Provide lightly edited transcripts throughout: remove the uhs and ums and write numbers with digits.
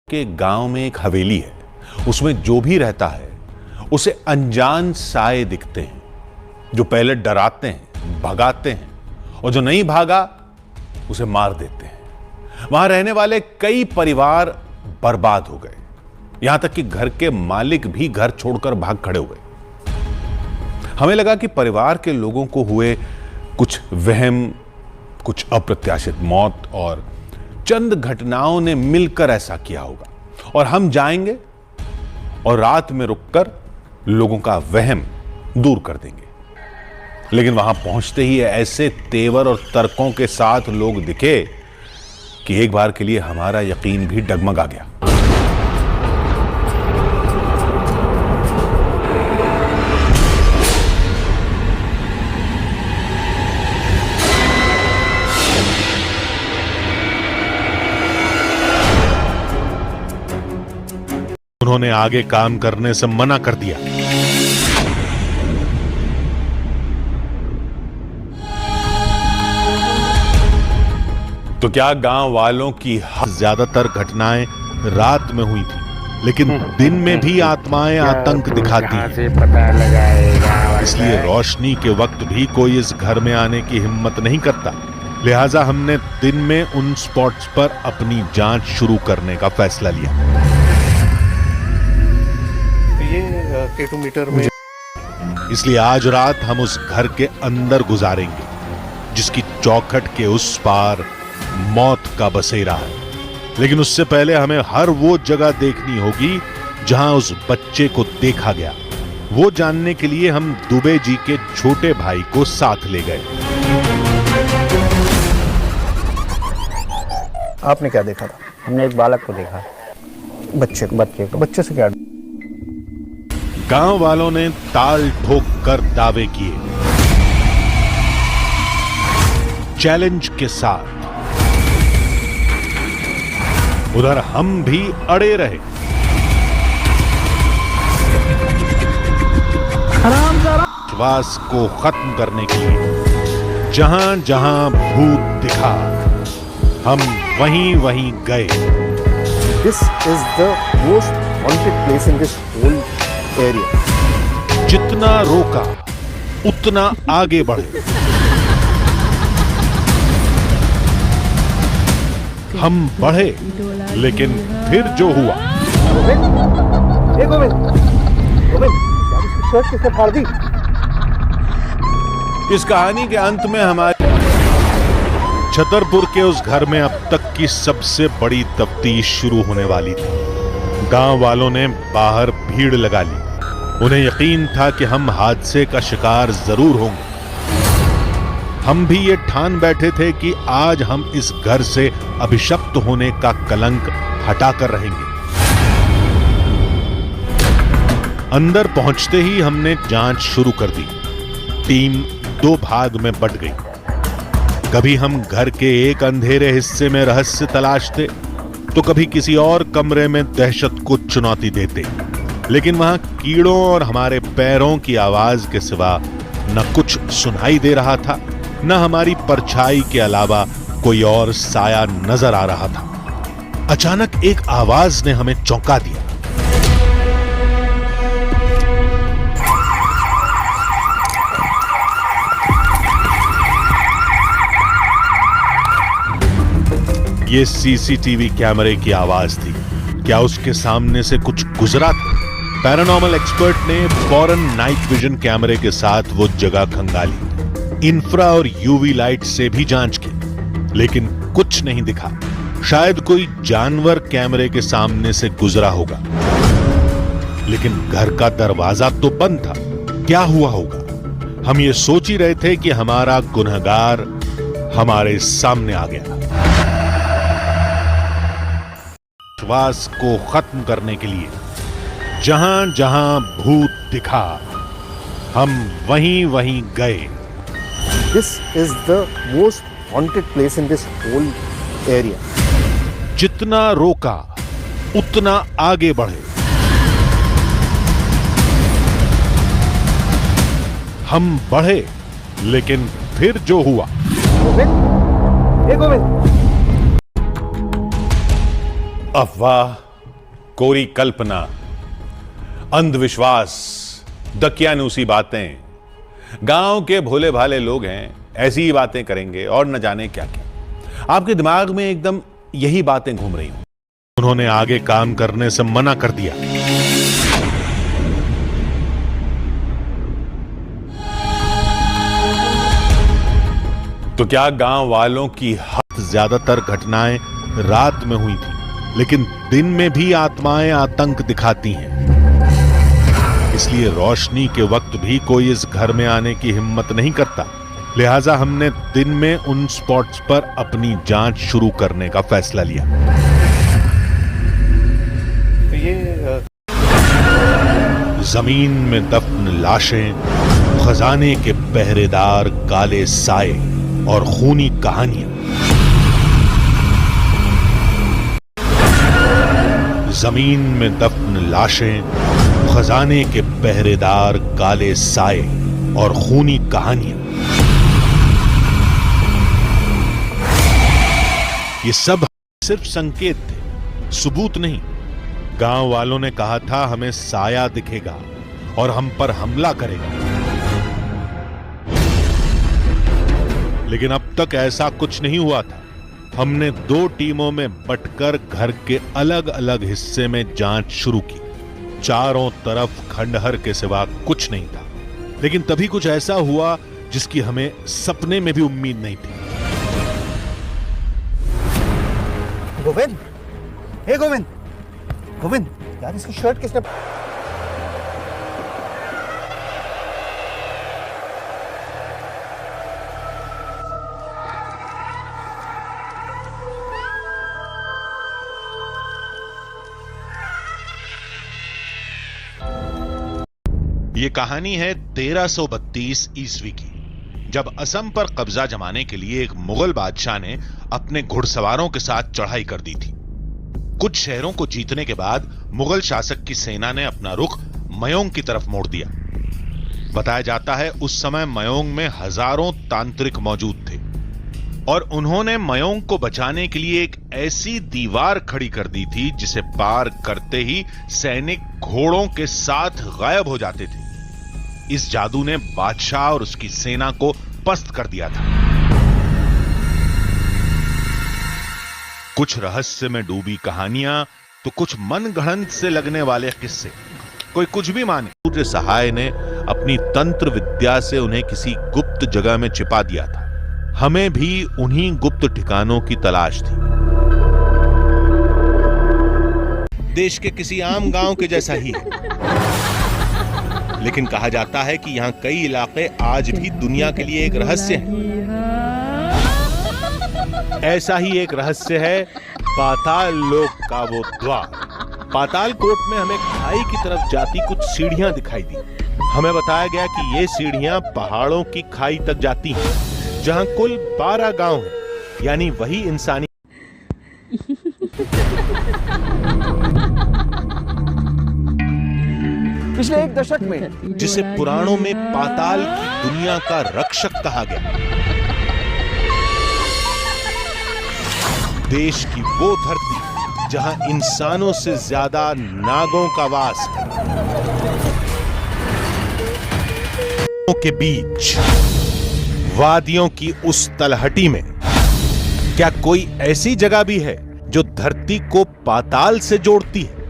के गांव में एक हवेली है। उसमें जो भी रहता है उसे अनजान साए दिखते हैं, जो पहले डराते हैं, भगाते हैं, और जो नहीं भागा उसे मार देते हैं। वहां रहने वाले कई परिवार बर्बाद हो गए, यहां तक कि घर के मालिक भी घर छोड़कर भाग खड़े हो गए। हमें लगा कि परिवार के लोगों को हुए कुछ वहम, कुछ अप्रत्याशित मौत और चंद घटनाओं ने मिलकर ऐसा किया होगा, और हम जाएंगे और रात में रुककर लोगों का वहम दूर कर देंगे। लेकिन वहां पहुंचते ही ऐसे तेवर और तर्कों के साथ लोग दिखे कि एक बार के लिए हमारा यकीन भी डगमगा गया। उन्होंने आगे काम करने से मना कर दिया। तो क्या गांव वालों की ज्यादातर घटनाएं रात में हुई थी, लेकिन दिन में भी आत्माएं आतंक दिखाती हैं। इसलिए रोशनी के वक्त भी कोई इस घर में आने की हिम्मत नहीं करता। लिहाजा हमने दिन में उन स्पॉट्स पर अपनी जांच शुरू करने का फैसला लिया। K2 मीटर में इसलिए आज रात हम उस घर के अंदर गुजारेंगे, जिसकी चौखट के उस पार मौत का बसेरा है। लेकिन उससे पहले हमें हर वो जगह देखनी होगी जहां उस बच्चे को देखा गया। वो जानने के लिए हम दुबे जी के छोटे भाई को साथ ले गए। आपने क्या देखा था? हमने एक बालक को देखा। बच्चे से क्या? गांव वालों ने ताल ठोक कर दावे किए, चैलेंज के साथ। उधर हम भी अड़े रहे। विश्वास को खत्म करने के लिए जहां जहां भूत दिखा, हम वहीं वहीं गए। This is the most haunted place in this whole area. जितना रोका उतना आगे बढ़े। हम बढ़े, लेकिन फिर जो हुआ। शर्ट किसने फाड़ दी? इस कहानी के अंत में हमारे छतरपुर के उस घर में अब तक की सबसे बड़ी तफ्तीश शुरू होने वाली थी। गांव वालों ने बाहर भीड़ लगा ली। उन्हें यकीन था कि हम हादसे का शिकार जरूर होंगे। हम भी ये ठान बैठे थे कि आज हम इस घर से अभिशप्त होने का कलंक हटाकर रहेंगे। अंदर पहुंचते ही हमने जांच शुरू कर दी। टीम दो भाग में बंट गई। कभी हम घर के एक अंधेरे हिस्से में रहस्य तलाशते, तो कभी किसी और कमरे में दहशत को चुनौती देते। लेकिन वहां कीड़ों और हमारे पैरों की आवाज के सिवा न कुछ सुनाई दे रहा था, न हमारी परछाई के अलावा कोई और साया नजर आ रहा था। अचानक एक आवाज ने हमें चौंका दिया। ये सीसीटीवी कैमरे की आवाज थी। क्या उसके सामने से कुछ गुजरा था? पैरानॉर्मल एक्सपर्ट ने फौरन नाइट विजन कैमरे के साथ वो जगह खंगाली। इंफ्रा और यूवी लाइट से भी जांच की, लेकिन कुछ नहीं दिखा। शायद कोई जानवर कैमरे के सामने से गुजरा होगा। लेकिन घर का दरवाजा तो बंद था। क्या हुआ होगा? हम ये सोच ही रहे थे कि हमारा गुनहगार हमारे सामने आ गया। विश्वास को खत्म करने के लिए जहां जहां भूत दिखा, हम वहीं वहीं गए। This is the most haunted place in this whole area. जितना रोका उतना आगे बढ़े। हम बढ़े, लेकिन फिर जो हुआ। गोविंद, अफवाह कोरी कल्पना, अंधविश्वास, दकियानूसी बातें। गांव के भोले भाले लोग हैं, ऐसी ही बातें करेंगे और न जाने क्या क्या। आपके दिमाग में एकदम यही बातें घूम रही हूं। उन्होंने आगे काम करने से मना कर दिया। तो क्या गांव वालों की ज्यादातर घटनाएं रात में हुई थी, लेकिन दिन में भी आत्माएं आतंक दिखाती हैं। इसलिए रोशनी के वक्त भी कोई इस घर में आने की हिम्मत नहीं करता। लिहाजा हमने दिन में उन स्पॉट्स पर अपनी जांच शुरू करने का फैसला लिया। तो ये जमीन में दफन लाशें, खजाने के पहरेदार काले साए और खूनी कहानियां। जमीन में दफन लाशें, खजाने के पहरेदार काले साए और खूनी कहानियां। ये सब सिर्फ संकेत थे, सबूत नहीं। गांव वालों ने कहा था हमें साया दिखेगा और हम पर हमला करेगा, लेकिन अब तक ऐसा कुछ नहीं हुआ था। हमने 2 टीमों में बंटकर घर के अलग अलग हिस्से में जांच शुरू की। चारों तरफ खंडहर के सिवा कुछ नहीं था, लेकिन तभी कुछ ऐसा हुआ जिसकी हमें सपने में भी उम्मीद नहीं थी। गोविंद, हे गोविंद, गोविंद यार इसकी शर्ट किसने? ये कहानी है 1332 ईस्वी की, जब असम पर कब्जा जमाने के लिए एक मुगल बादशाह ने अपने घुड़सवारों के साथ चढ़ाई कर दी थी। कुछ शहरों को जीतने के बाद मुगल शासक की सेना ने अपना रुख मयोंग की तरफ मोड़ दिया। बताया जाता है उस समय मयोंग में हजारों तांत्रिक मौजूद थे और उन्होंने मयोंग को बचाने के लिए एक ऐसी दीवार खड़ी कर दी थी जिसे पार करते ही सैनिक घोड़ों के साथ गायब हो जाते थे। इस जादू ने बादशाह और उसकी सेना को पस्त कर दिया था। कुछ रहस्य में डूबी कहानियां तो कुछ मनगढ़ंत से लगने वाले किस्से। कोई कुछ भी माने। सूर्य सहाय ने अपनी तंत्र विद्या से उन्हें किसी गुप्त जगह में छिपा दिया था। हमें भी उन्हीं गुप्त ठिकानों की तलाश थी। देश के किसी आम गांव के जैसा ही है, लेकिन कहा जाता है कि यहाँ कई इलाके आज भी दुनिया के लिए एक रहस्य हैं। ऐसा ही एक रहस्य है पाताल लोक का वो द्वार। पाताल कोट में हमें खाई की तरफ जाती कुछ सीढ़ियां दिखाई दी। हमें बताया गया कि ये सीढ़ियां पहाड़ों की खाई तक जाती हैं, जहां कुल 12 गांव हैं, यानी वही इंसानी। पिछले 1 दशक में जिसे पुराणों में पाताल की दुनिया का रक्षक कहा गया। देश की वो धरती जहां इंसानों से ज्यादा नागों का वास है। के बीच वादियों की उस तलहटी में क्या कोई ऐसी जगह भी है जो धरती को पाताल से जोड़ती है?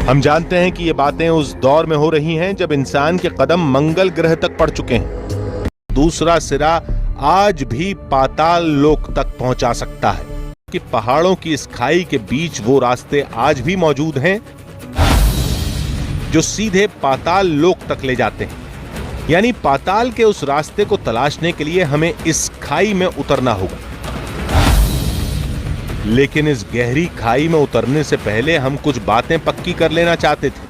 हम जानते हैं कि ये बातें उस दौर में हो रही हैं जब इंसान के कदम मंगल ग्रह तक पड़ चुके हैं। दूसरा सिरा आज भी पाताल लोक तक पहुंचा सकता है कि पहाड़ों की इस खाई के बीच वो रास्ते आज भी मौजूद हैं जो सीधे पाताल लोक तक ले जाते हैं। यानी पाताल के उस रास्ते को तलाशने के लिए हमें इस खाई में उतरना होगा। लेकिन इस गहरी खाई में उतरने से पहले हम कुछ बातें पक्की कर लेना चाहते थे।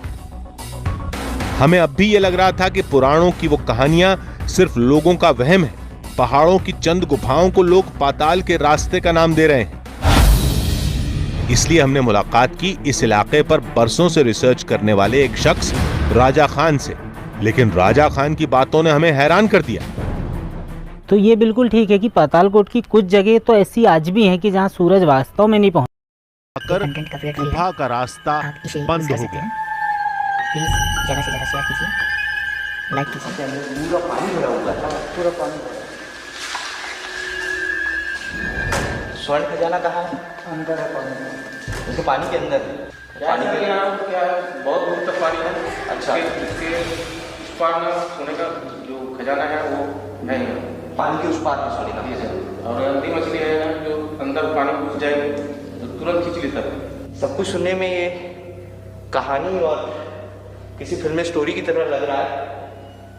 हमें अब भी यह लग रहा था कि पुराणों की वो कहानियां सिर्फ लोगों का वहम है। पहाड़ों की चंद गुफाओं को लोग पाताल के रास्ते का नाम दे रहे हैं। इसलिए हमने मुलाकात की इस इलाके पर बरसों से रिसर्च करने वाले एक शख्स राजा खान से। लेकिन राजा खान की बातों ने हमें हैरान कर दिया। तो ये बिल्कुल ठीक है कि पातालकोट की कुछ जगह तो ऐसी आज भी हैं कि जहां सूरज वास्तव में नहीं पहुंच। आकर कंटेंट का फेवरेट गुफा का रास्ता आप इसे यूज बंद कर हो सकते गया। हैं। प्लीज ज़्यादा से ज़्यादा शेयर कीजिए, लाइक कीजिए। पूरा पानी भरा हुआ है, पूरा पानी। स्वर्ण खजाना कहाँ है? अंदर है पानी। तो पानी के अंदर है। पानी के यहाँ क्या है, बहुत दूर तक पानी है। अच्छा। इसके इस पार ना सोने का जो खजाना है वो है यहाँ। पानी के उस पार में सोने का ये है। और अंतिम मछली है ना, जो अंदर पानी घुस जाएगी तो तुरंत खींच लेता है। सब कुछ सुनने में ये कहानी और किसी फिल्म में स्टोरी की तरह लग रहा है,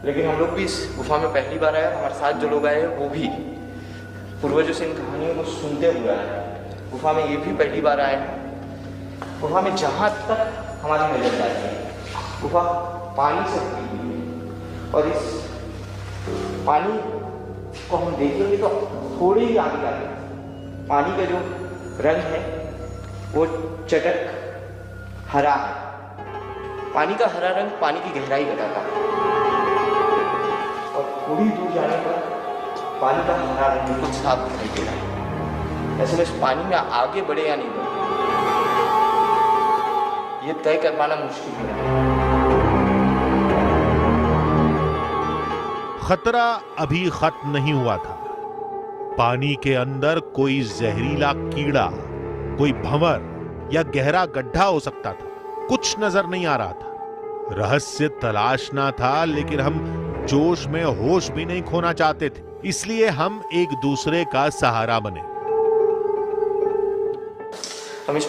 लेकिन हम लोग भी इस गुफा में पहली बार आए। हमारे साथ जो लोग आए हैं वो भी पूर्वजों से इन कहानियों को सुनते हुए आए हैं। गुफा में ये भी पहली बार आए हैं। गुफा में जहाँ तक हमारी नजर जाती है गुफा पानी से भरी हुई है, और इस पानी को हम देखेंगे तो थोड़े ही आगे जाके पानी का जो रंग है वो चटक हरा है। पानी का हरा रंग पानी की गहराई बताता है, और थोड़ी दूर जाने पर पानी का हरा रंग बिल्कुल साफ दिखाई दे रहा है। ऐसे में इस पानी में आगे बढ़े या नहीं बढ़े ये तय कर पाना मुश्किल है। खतरा अभी खत्म नहीं हुआ था। पानी के अंदर कोई जहरीला कीड़ा, कोई भंवर या गहरा गड्ढा हो सकता था। कुछ नजर नहीं आ रहा था। रहस्य तलाशना था, लेकिन हम जोश में होश भी नहीं खोना चाहते थे, इसलिए हम एक दूसरे का सहारा बने। हम इस